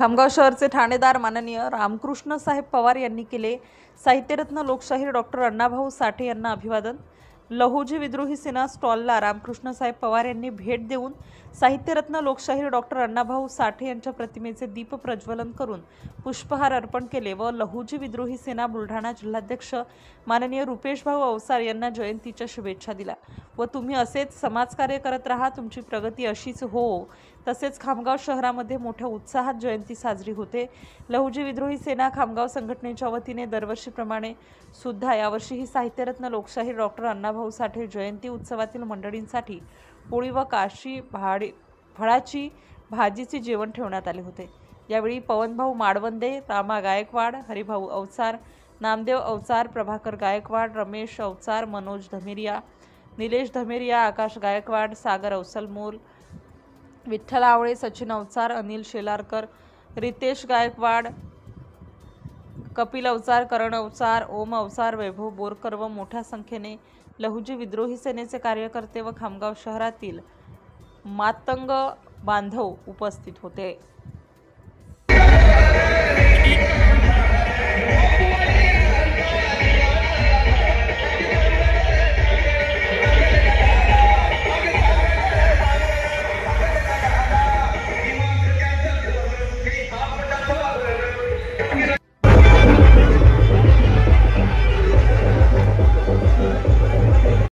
खामगाव शहरचे ठाणेदार माननीय रामकृष्ण साहेब पवार यांनी केले। साहित्यरत्न लोकशाहीर डॉक्टर अण्णाभाऊ साठे यांना अभिवादन। लहुजी विद्रोही सेना स्टॉलला रामकृष्ण साहेब पवार यांनी भेट देऊन साहित्यरत्न लोकशाहीर डॉक्टर अण्णाभाऊ साठे यांच्या प्रतिमेचे दीप प्रज्वलन करून पुष्पहार अर्पण केले व लहुजी विद्रोही सेना बुलढाणा जिल्हाध्यक्ष माननीय रुपेशभाऊ अवसार यांना जयंतीच्या शुभेच्छा दिल्या व तुम्ही असेच समाजकार्य करत राहा, तुमची प्रगती अशीच हो। तसेच खामगाव शहरामध्ये मोठ्या उत्साहात जयंती साजरी होते। लहुजी विद्रोही सेना खामगाव संघटनेच्या वतीने दरवर्षीप्रमाणे सुद्धा यावर्षीही साहित्यरत्न लोकशाहीर डॉक्टर अण्णाभाऊ साठे जयंती उत्सवातील मंडळींसाठी पोळी व काशी फळाची भाजीचे जेवण ठेवण्यात आले होते। यावेळी पवनभाऊ माडवंदे, रामा गायकवाड, हरिभाऊ अवसार, नामदेव अवसार, प्रभाकर गायकवाड, रमेश अवसार, मनोज धमेरिया, निलेश धमेरिया, आकाश गायकवाड, सागर अवसलमोल, विठ्ठल आवळे, सचिन अवसार, अनिल शेलारकर, रितेश गायकवाड, कपिल अवसार, करण अवसार, ओम अवसार, वैभव बोरकर व मोठ्या संख्येने लहुजी विद्रोही सेनेचे कार्यकर्ते व खामगाव शहरातील मातंग बांधव उपस्थित होते।